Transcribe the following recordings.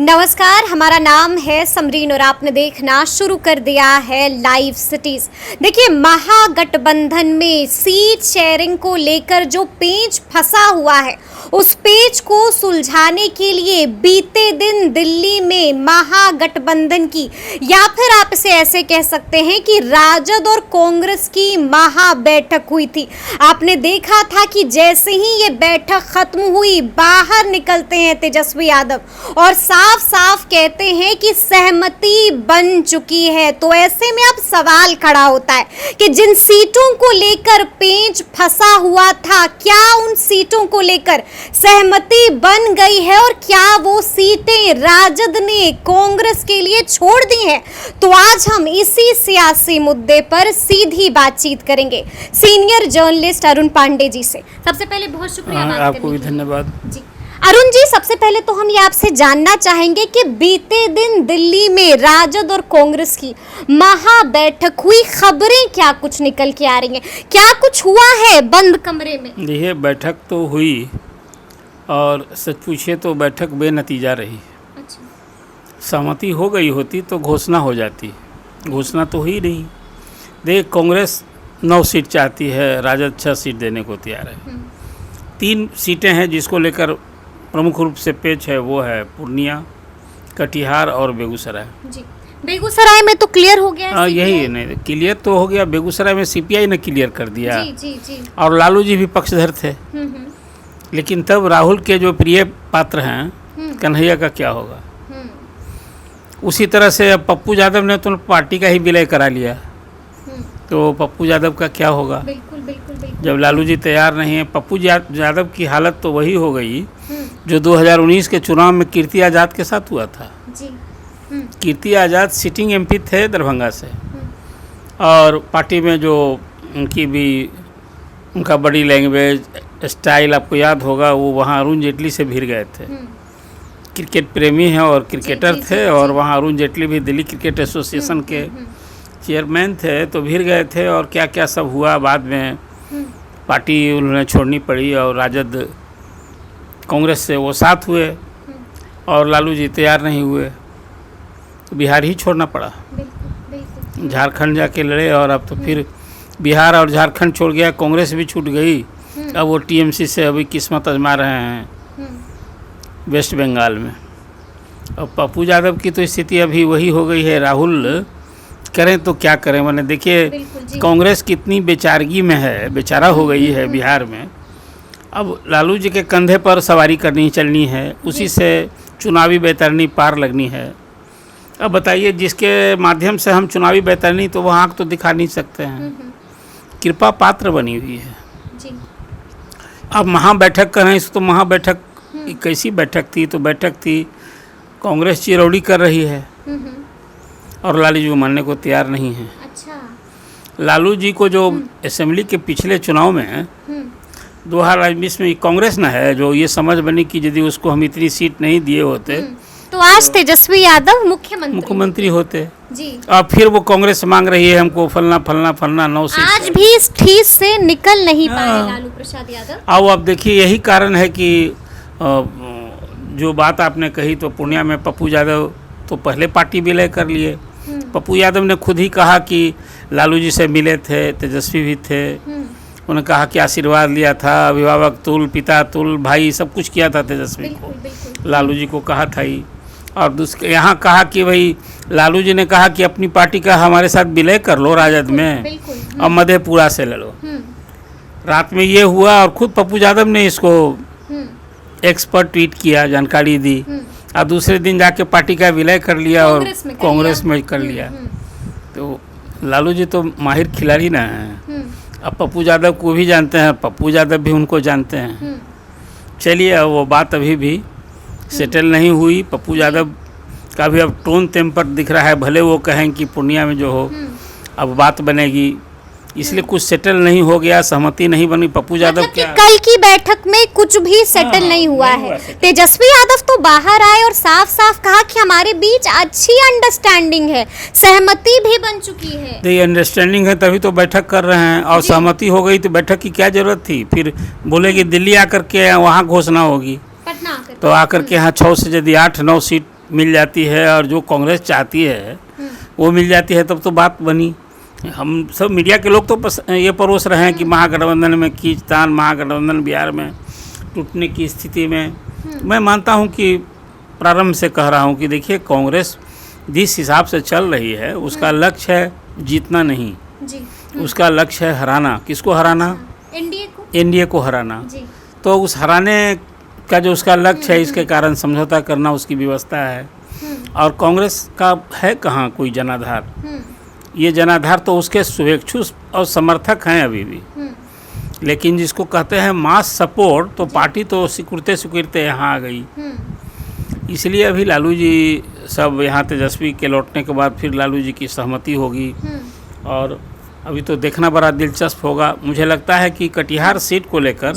नमस्कार, हमारा नाम है समरीन और आपने देखना शुरू कर दिया है लाइव सिटीज। देखिए, महागठबंधन में सीट शेयरिंग को लेकर जो पेच फंसा हुआ है, उस पेच को सुलझाने के लिए बीते दिन दिल्ली में महागठबंधन की, या फिर आप इसे ऐसे कह सकते हैं कि राजद और कांग्रेस की महा बैठक हुई थी। आपने देखा था कि जैसे ही ये बैठक खत्म हुई, बाहर निकलते हैं तेजस्वी यादव और साफ साफ कहते हैं कि सहमति बन चुकी है। तो ऐसे में अब सवाल खड़ा होता है कि जिन सीटों को लेकर पेंच फंसा हुआ था, क्या उन सीटों को लेकर सहमति बन गई है और क्या वो सीटें राजद ने कांग्रेस के लिए छोड़ दी हैं? तो आज हम इसी सियासी मुद्दे पर सीधी बातचीत करेंगे सीनियर जर्नलिस्ट अरुण पांडे जी से। सबसे पहले बहुत शुक्रिया आपको भी धन्यवाद जी। अरुण जी, सबसे पहले तो हम ये आपसे जानना चाहेंगे कि बीते दिन दिल्ली में राजद और कांग्रेस की महा बैठक हुई, खबरें क्या कुछ निकल के आ रही हैं, क्या कुछ हुआ है बंद कमरे में? देखिए, बैठक तो हुई और सच पूछे तो बैठक बेनतीजा रही। अच्छा। सहमति हो गई होती तो घोषणा हो जाती, घोषणा तो हुई नहीं। देख, कांग्रेस 9 सीट चाहती है, राजद 6 सीट देने को तैयार है। 3 सीटें हैं जिसको लेकर प्रमुख रूप से पेच है, वो है पूर्णिया, कटिहार और बेगूसराय जी। बेगूसराय में तो क्लियर हो गया है। यही नहीं, क्लियर तो हो गया। बेगूसराय में सीपीआई ने क्लियर कर दिया। जी, जी, जी। और लालू जी भी पक्षधर थे। लेकिन तब राहुल के जो प्रिय पात्र हैं, कन्हैया का क्या होगा? उसी तरह से अब पप्पू यादव ने तो पार्टी का ही विलय करा लिया, तो पप्पू यादव का क्या होगा? बिल्कुल, बिल्कुल, बिल्कुल। जब लालू जी तैयार नहीं है, पप्पू यादव की हालत तो वही हो गई जो 2019 के चुनाव में कीर्ति आज़ाद के साथ हुआ था। जी। कीर्ति आज़ाद सिटिंग एमपी थे दरभंगा से, और पार्टी में जो उनका बॉडी लैंग्वेज स्टाइल आपको याद होगा, वो वहाँ अरुण जेटली से भिड़ गए थे। क्रिकेट प्रेमी हैं और क्रिकेटर थे, और वहाँ अरुण जेटली भी दिल्ली क्रिकेट एसोसिएशन के चेयरमैन थे, तो भिड़ गए थे। और क्या क्या सब हुआ, बाद में पार्टी उन्होंने छोड़नी पड़ी और राजद कांग्रेस से वो साथ हुए, और लालू जी तैयार नहीं हुए तो बिहार ही छोड़ना पड़ा। झारखंड जाके लड़े, और अब तो फिर बिहार और झारखंड छोड़ गया, कांग्रेस भी छूट गई। अब वो टीएमसी से अभी किस्मत आजमा रहे हैं वेस्ट बंगाल में। और पप्पू यादव की तो स्थिति अभी वही हो गई है। राहुल करें तो क्या करें? मैंने देखिए, कांग्रेस कितनी बेचारगी में है, बेचारा हो गई है बिहार में। अब लालू जी के कंधे पर सवारी चलनी है, उसी से चुनावी बैतरनी पार लगनी है। अब बताइए, जिसके माध्यम से हम चुनावी बैतरनी, तो वो आँख तो दिखा नहीं सकते हैं, कृपा पात्र बनी हुई है जी। अब महा बैठक कर रहे हैं, तो महा बैठक कैसी बैठक थी? तो बैठक थी, कांग्रेस चिरौड़ी कर रही है और लालू जी को मानने को तैयार नहीं है। अच्छा। लालू जी को जो असेंबली के पिछले चुनाव में 2020 में कांग्रेस न है, जो ये समझ बनी कि यदि उसको हम इतनी सीट नहीं दिए होते तो आज तेजस्वी यादव मुख्यमंत्री होते जी। अब फिर वो कांग्रेस मांग रही है हमको फलना फलना फलना 9 सीट। आज भी इस ठीस से निकल नहीं पाए लालू प्रसाद यादव। अब देखिए, यही कारण है कि जो बात आपने कही, तो पूर्णिया में पप्पू यादव तो पहले पार्टी विलय कर लिए। पप्पू यादव ने खुद ही कहा कि लालू जी से मिले थे, तेजस्वी भी थे, उन्होंने कहा कि आशीर्वाद लिया था, अभिभावक तुल, पिता तुल, भाई सब कुछ किया था तेजस्वी को, लालू जी को कहा था ही। और यहाँ कहा कि भाई लालू जी ने कहा कि अपनी पार्टी का हमारे साथ विलय कर लो राजद में, और मधेपुरा से लड़ो। रात में ये हुआ, और खुद पप्पू यादव ने इसको एक्सपर्ट ट्वीट किया, जानकारी दी, और दूसरे दिन जाके पार्टी का विलय कर लिया और कांग्रेस में कर लिया। तो लालू जी तो माहिर खिलाड़ी ना हैं। अब पप्पू यादव को भी जानते हैं, पप्पू यादव भी उनको जानते हैं। चलिए, अब वो बात अभी भी सेटल नहीं हुई। पप्पू यादव का भी अब टोन टेम्पर दिख रहा है, भले वो कहें कि पूर्णिया में जो हो अब बात बनेगी, इसलिए कुछ सेटल नहीं हो गया, सहमति नहीं बनी। पप्पू यादव क्या कल की बैठक में कुछ भी सेटल नहीं हुआ है? तेजस्वी यादव तो बाहर आए और साफ साफ कहा कि हमारे बीच अच्छी अंडरस्टैंडिंग है, सहमति भी बन चुकी है। ये अंडरस्टैंडिंग है तभी तो बैठक कर रहे हैं, और सहमति हो गई तो बैठक की क्या जरूरत थी? फिर बोले कि दिल्ली आकर के वहाँ घोषणा होगी, तो आकर के यहाँ 6 से यदि 8-9 सीट मिल जाती है और जो कांग्रेस चाहती है वो मिल जाती है, तब तो बात बनी। हम सब मीडिया के लोग तो ये परोस रहे हैं कि महागठबंधन में खींचतान, महागठबंधन बिहार में टूटने की स्थिति में। मैं मानता हूं कि प्रारंभ से कह रहा हूं कि देखिए, कांग्रेस जिस हिसाब से चल रही है उसका लक्ष्य है जीतना नहीं, जी। उसका लक्ष्य है हराना। किसको हराना? एनडीए को हराना। जी। तो उस हराने का जो उसका लक्ष्य है, इसके कारण समझौता करना उसकी व्यवस्था है। और कांग्रेस का है कहाँ कोई जनाधार? ये जनाधार तो उसके शुभेच्छु और समर्थक हैं अभी भी, लेकिन जिसको कहते हैं मास सपोर्ट, तो पार्टी तो सिकुड़ते सिकुड़ते यहाँ आ गई। इसलिए अभी लालू जी सब यहाँ तेजस्वी के लौटने के बाद फिर लालू जी की सहमति होगी। और अभी तो देखना बड़ा दिलचस्प होगा। मुझे लगता है कि कटिहार सीट को लेकर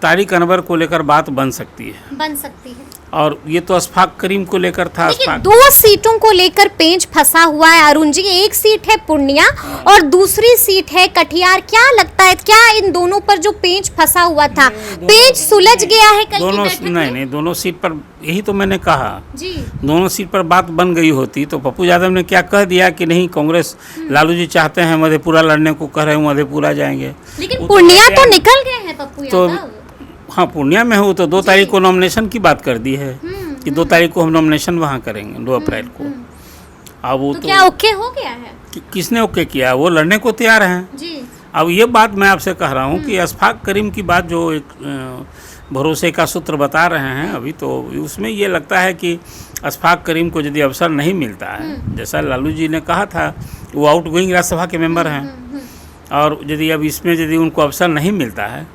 तारिक अनवर को लेकर बात बन सकती है। और ये तो अशफाक करीम को लेकर था। अशफाक 2 सीटों को लेकर पेंच फंसा हुआ है अरुण जी। एक सीट है पूर्णिया और दूसरी सीट है कटिहार। क्या लगता है, क्या इन दोनों पर जो पेंच फंसा हुआ था, पेंच सुलझ गया है कल दोनों? की बैठक में? नहीं, दोनों सीट पर, यही तो मैंने कहा जी। दोनों सीट पर बात बन गई होती तो पप्पू यादव ने क्या कह दिया कि नहीं, कांग्रेस लालू जी चाहते हैं मधेपुरा लड़ने को, कह रहे हैं मधेपुरा जाएंगे। लेकिन पूर्णिया तो निकल गए हैं पप्पू यादव। हाँ, पूर्णिया में हो तो 2 तारीख को नॉमिनेशन की बात कर दी है कि 2 तारीख को हम नॉमिनेशन वहाँ करेंगे, 2 अप्रैल को। अब वो तो क्या ओके हो गया है? किसने ओके किया? वो लड़ने को तैयार हैं जी। अब ये बात मैं आपसे कह रहा हूँ कि अशफाक करीम की बात जो एक भरोसे का सूत्र बता रहे हैं अभी, तो उसमें ये लगता है कि अशफाक करीम को यदि अवसर नहीं मिलता है, जैसा लालू जी ने कहा था, वो आउटगोइंग राज्यसभा के मेंबर हैं, और यदि अब इसमें यदि उनको अवसर नहीं मिलता है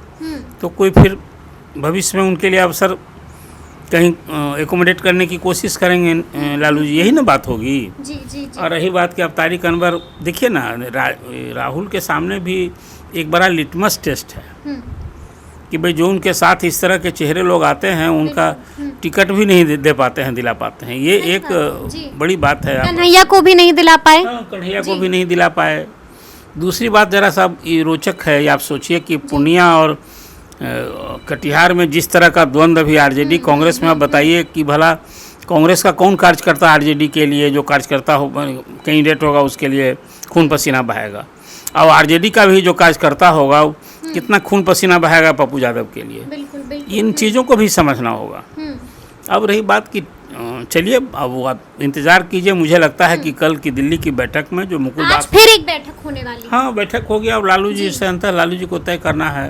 तो कोई फिर भविष्य में उनके लिए अवसर कहीं एकोमोडेट करने की कोशिश करेंगे लालू जी, यही ना बात होगी। जी, जी, जी। और रही बात कि अब तारिक अनवर, देखिए ना, राहुल के सामने भी एक बड़ा लिटमस टेस्ट है कि भाई जो उनके साथ इस तरह के चेहरे लोग आते हैं उनका टिकट भी नहीं दे पाते हैं, दिला पाते हैं। ये एक बड़ी बात है। कन्हैया को भी नहीं दिला पाए। कन्हैया को भी नहीं दिला पाए। दूसरी बात जरा सा रोचक है, आप सोचिए कि पूर्णिया और कटिहार में जिस तरह का द्वंद्व अभी आरजेडी कांग्रेस में, आप बताइए कि भला कांग्रेस का कौन कार्यकर्ता आरजेडी के लिए, जो कार्यकर्ता हो कैंडिडेट होगा उसके लिए खून पसीना बहाएगा, और आरजेडी का भी जो कार्यकर्ता होगा कितना खून पसीना बहाएगा पप्पू यादव के लिए। बिल्कुल, इन चीज़ों को भी समझना होगा। अब रही बात कि चलिए, अब आप इंतज़ार कीजिए। मुझे लगता है कि कल की दिल्ली की बैठक में जो मुकुल आज फिर एक बैठक होने वाली है। हाँ, बैठक हो गया। अब लालू जी से अंतर लालू जी को तय करना है।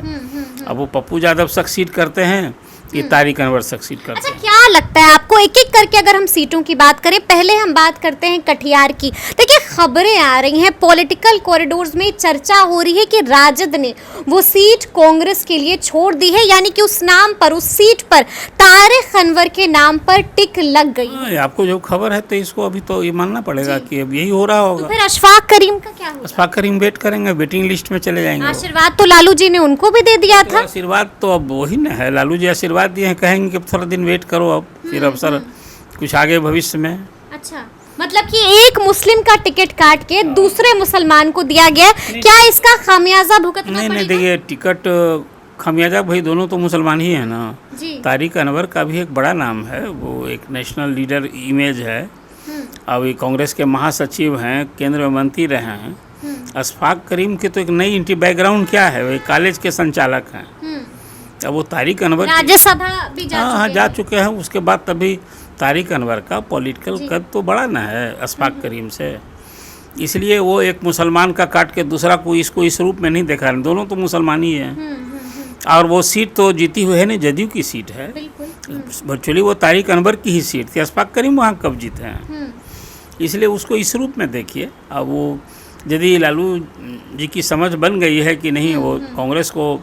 अब वो पप्पू यादव सक्सीड करते हैं कि तारिक अनवर सक्सीड करते अच्छा, हैं। क्या लगता है आपको, एक एक करके अगर हम सीटों की बात करें, पहले हम बात करते हैं कटिहार की। देखिए, खबरें आ रही हैं, पॉलिटिकल कॉरिडोर्स में चर्चा हो रही है कि राजद ने वो सीट कांग्रेस के लिए छोड़ दी है, यानी कि उस नाम पर, उस सीट पर तारिक अनवर के नाम पर टिक लग गई। हाँ, आपको जो खबर है तो इसको अभी तो ये मानना पड़ेगा कि अब यही हो रहा तो होगा। फिर अशफाक करीम का क्या होगा? अशफाक करीम वेट करेंगे, वेटिंग लिस्ट में चले जाएंगे। आशीर्वाद तो लालू जी ने उनको भी दे दिया था। आशीर्वाद तो अब वही ना है, लालू जी आशीर्वाद दिए हैं, कहेंगे कि थोड़ा दिन वेट करो, अब फिर अवसर कुछ आगे भविष्य में। अच्छा, मतलब कि एक मुस्लिम का टिकट काट के दूसरे मुसलमान को दिया गया, क्या इसका खामियाजा भुगतना पड़ेगा? नहीं, देखिए, टिकट खामियाजा भाई दोनों तो मुसलमान ही है ना। जी। तारिक अनवर का भी एक बड़ा नाम है, वो एक नेशनल लीडर इमेज है। अभी कांग्रेस के महासचिव हैं, केंद्र मंत्री रहे हैं। अशफाक करीम के तो एक नई इंटी बैकग्राउंड क्या है, वो कॉलेज के संचालक हैं। अब वो तारिक अनवर राज्यसभा भी जा चुके हैं। उसके बाद तभी तारिक अनवर का पॉलिटिकल कद तो बड़ा ना है अशफाक करीम से, इसलिए वो एक मुसलमान का काट के दूसरा को इसको इस रूप में नहीं देखा रहे। दोनों तो मुसलमान ही हैं। और वो सीट तो जीती हुई है, नहीं, जदयू की सीट है। वर्चुअली वो तारिक अनवर की ही सीट थी। अशफाक करीम वहाँ कब जीते हैं, इसलिए उसको इस रूप में देखिए। अब वो यदि लालू जी की समझ बन गई है कि नहीं, वो कांग्रेस को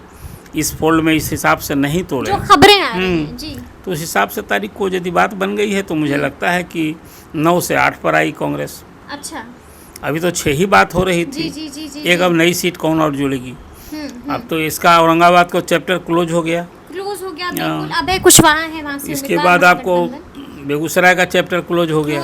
इस फोल्ड में इस हिसाब से नहीं तोड़े, जो खबरें आ रही हैं, जी, तो उस हिसाब से तारीख को यदि बात बन गई है तो मुझे लगता है कि 9 से 8 पर आई कांग्रेस। अच्छा, अभी तो 6 ही बात हो रही थी। जी, एक अब नई सीट कौन और जुड़ेगी। अब तो इसका औरंगाबाद को चैप्टर क्लोज हो गया। बिल्कुल। अबे कुशवाहा है वहाँ से। इसके बाद आपको बेगूसराय का चैप्टर क्लोज हो गया।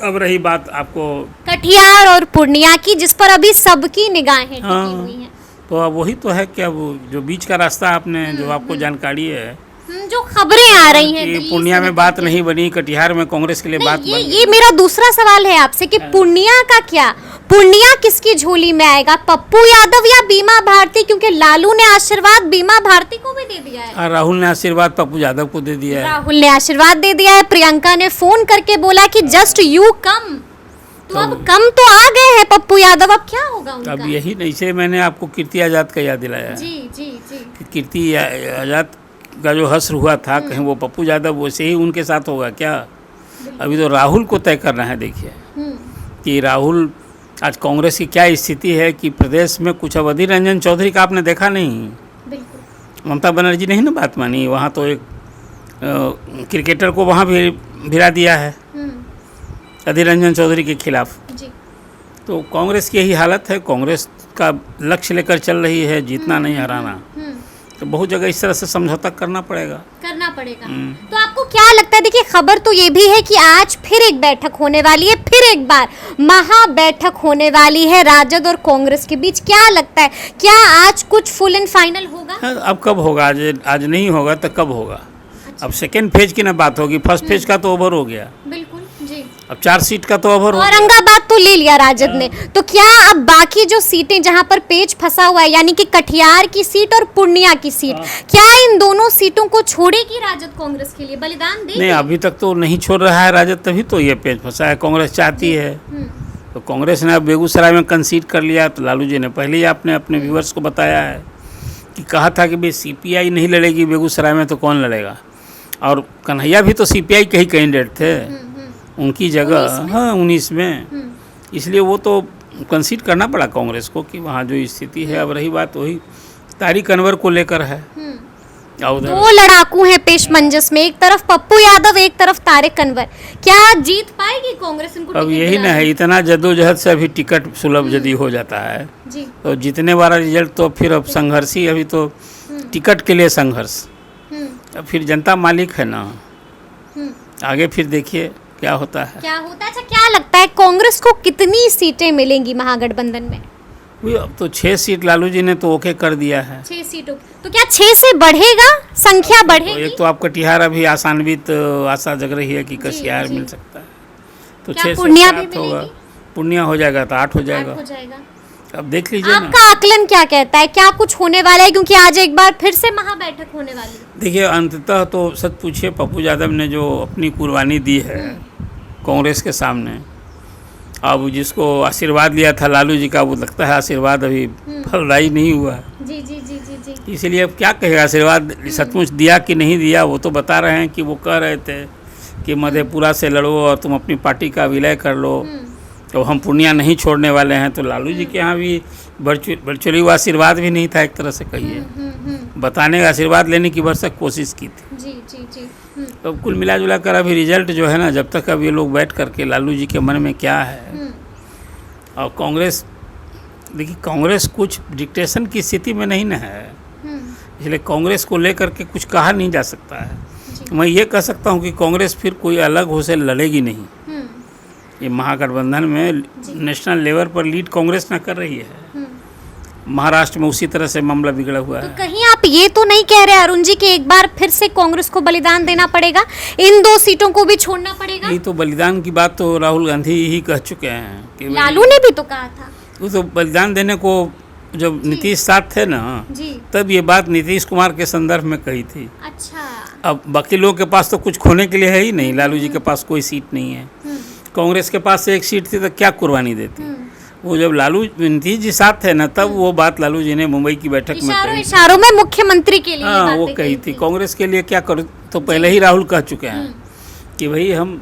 अब रही बात आपको कटिहार और पूर्णिया की, जिस पर अभी सबकी निगाहें टिकी हुई हैं। तो अब वही तो है कि अब जो बीच का रास्ता आपने, जो आपको जानकारी है जो खबरें आ रही हैं कि दिल्ली पूर्णिया से में बात नहीं बनी, कटिहार में कांग्रेस के लिए बात बन गई। ये मेरा दूसरा सवाल है आपसे कि पूर्णिया का क्या, पूर्णिया किसकी झोली में आएगा, पप्पू यादव या बीमा भारती? क्योंकि लालू ने आशीर्वाद बीमा भारती को भी दे दिया है, और राहुल ने आशीर्वाद पप्पू यादव को दे दिया है। राहुल ने आशीर्वाद दे दिया है, प्रियंका ने फोन करके बोला कि जस्ट यू कम, तो अब कम तो आ गए हैं पप्पू यादव, अब क्या होगा उनका? अब यही नहीं से मैंने आपको कीर्ति आजाद का याद दिलाया है। जी जी जी कि कीर्ति आजाद का जो हश्र हुआ था, कहीं वो पप्पू यादव वैसे ही उनके साथ होगा क्या? अभी तो राहुल को तय करना है। देखिए कि राहुल, आज कांग्रेस की क्या स्थिति है कि प्रदेश में कुछ, अब अधीर रंजन चौधरी का आपने देखा नहीं, ममता बनर्जी ने ही ना बात मानी, वहाँ तो एक क्रिकेटर को वहाँ भी भिड़ा दिया है अधीर रंजन चौधरी के खिलाफ। तो कांग्रेस की यही हालत है, कांग्रेस का लक्ष्य लेकर चल रही है, जीतना नहीं हराना, तो बहुत जगह इस तरह से समझौता करना पड़ेगा। तो आपको क्या लगता है, देखिए खबर तो ये भी है कि आज फिर एक बैठक होने वाली है, फिर एक बार महा बैठक होने वाली है राजद और कांग्रेस के बीच, क्या लगता है क्या आज कुछ फुल एंड फाइनल होगा? अब कब होगा? आज नहीं होगा तो कब होगा? अब सेकेंड फेज की ना बात होगी, फर्स्ट फेज का तो ओवर हो गया, बिल्कुल जी। अब 4 सीट का तो ओवर हो गया। औरंगाबाद तो ले लिया राजद ने, तो क्या अब बाकी जो सीटें जहां पर पेच फंसा हुआ है, यानी कि कटिहार की सीट और पूर्णिया की सीट, क्या इन दोनों सीटों को छोड़ेगी राजद कांग्रेस के लिए, बलिदान देगी? नहीं, अभी तक तो नहीं छोड़ रहा है राजद, तभी तो ये पेच फंसा है। कांग्रेस चाहती है, तो कांग्रेस ने अब बेगूसराय में कंसीड कर लिया। तो लालू जी ने पहले ही आपने अपने व्यूअर्स को बताया है कि कहा था कि भाई सीपीआई नहीं लड़ेगी बेगूसराय में तो कौन लड़ेगा, और कन्हैया भी तो सीपीआई के ही कैंडिडेट थे उनकी जगह, हाँ 19 में, इसलिए वो तो कंसीड करना पड़ा कांग्रेस को कि वहाँ जो स्थिति है। अब रही बात वही तारिक अनवर को लेकर है, दो लड़ाकू हैं पेशमंजस में, एक तरफ पप्पू यादव, एक तरफ तारिक अनवर, क्या जीत पाएगी कांग्रेस इनको? अब यही ना है, इतना जद्दोजहद से अभी टिकट सुलभ यदि हो जाता है जी, तो जीतने वाला रिजल्ट तो फिर अब संघर्षी, अभी तो टिकट के लिए संघर्ष, अब फिर जनता मालिक है ना, आगे फिर देखिए क्या होता है। अच्छा क्या लगता है कांग्रेस को कितनी सीटें मिलेंगी महागठबंधन में? अब तो 6 सीट लालू जी ने तो ओके कर दिया है। 6 सीटों, तो क्या 6 से बढ़ेगा, संख्या बढ़ेगी? तो एक तो आप कटिहार अभी आसान्वित आशा जग रही है कि कटिहार मिल सकता है, तो 6 से 7 होगा, पूर्णिया हो जाएगा तो 8 हो जाएगा। अब देख लीजिए आपका आकलन क्या कहता है, क्या कुछ होने वाला है? क्योंकि आज एक बार फिर से महा बैठक होने वाली है। देखिए अंततः तो सच पूछिए, पप्पू यादव ने जो अपनी कुर्बानी दी है कांग्रेस के सामने, अब जिसको आशीर्वाद लिया था लालू जी का, वो लगता है आशीर्वाद अभी फलदायी नहीं हुआ है। जी जी जी जी जी। इसीलिए अब क्या कहेगा, आशीर्वाद सचमुच दिया कि नहीं दिया? वो तो बता रहे हैं कि वो कह रहे थे कि मधेपुरा से लड़ो और तुम अपनी पार्टी का विलय कर लो, तो हम पूर्णिया नहीं छोड़ने वाले हैं। तो लालू जी के यहाँ भी वर्चुअली वो आशीर्वाद भी नहीं था, एक तरह से कहिए, बताने का, आशीर्वाद लेने की भरसक कोशिश की थी। जी जी जी। तो कुल मिला जुला कर अभी रिजल्ट जो है ना, जब तक अब ये लोग बैठ करके लालू जी के मन में क्या है, और कांग्रेस, देखिए कांग्रेस कुछ डिक्टेशन की स्थिति में नहीं ना है, इसलिए कांग्रेस को लेकर के कुछ कहा नहीं जा सकता है। मैं ये कह सकता हूँ कि कांग्रेस फिर कोई अलग हो से लड़ेगी नहीं, ये महागठबंधन में नेशनल लेवल पर लीड कांग्रेस ना कर रही है। महाराष्ट्र में उसी तरह से मामला बिगड़ा हुआ है। तो कहीं आप ये तो नहीं कह रहे अरुण जी कि एक बार फिर से कांग्रेस को बलिदान देना पड़ेगा, इन 2 सीटों को भी छोड़ना पड़ेगा? नहीं, तो बलिदान की बात तो राहुल गांधी ही कह चुके हैं कि लालू ने भी तो कहा था। वो तो बलिदान देने को जब नीतीश साथ थे ना जी, तब ये बात नीतीश कुमार के संदर्भ में कही थी। अच्छा, अब बाकी लोगों के पास तो कुछ खोने के लिए है ही नहीं, लालू जी के पास कोई सीट नहीं है, कांग्रेस के पास 1 सीट थी तो क्या कुर्बानी देती। वो जब लालू नीतीश जी साथ थे ना, तब वो बात लालू जी ने मुंबई की बैठक में कही, इशारों में मुख्यमंत्री के लिए हाँ वो कही थी। कांग्रेस के लिए क्या करो, तो पहले ही राहुल कह चुके हैं कि भाई हम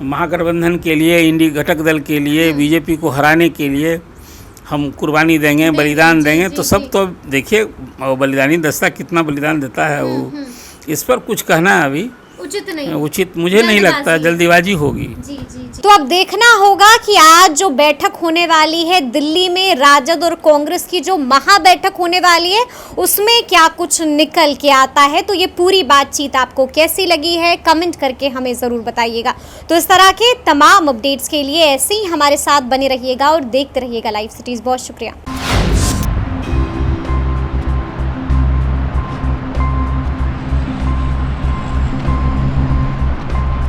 महागठबंधन के लिए, इंडी घटक दल के लिए, बीजेपी को हराने के लिए हम कुर्बानी देंगे, बलिदान देंगे। तो सब तो देखिए बलिदानी दस्ता कितना बलिदान देता है, वो इस पर कुछ कहना अभी उचित नहीं, उचित मुझे नहीं लगता, जल्दीबाजी होगी। जी जी जी। तो अब देखना होगा कि आज जो बैठक होने वाली है दिल्ली में राजद और कांग्रेस की, जो महा बैठक होने वाली है, उसमें क्या कुछ निकल के आता है। तो ये पूरी बातचीत आपको कैसी लगी है, कमेंट करके हमें ज़रूर बताइएगा। तो इस तरह के तमाम अपडेट्स के लिए ऐसे ही हमारे साथ बने रहिएगा और देखते रहिएगा लाइव सिटीज़। बहुत शुक्रिया।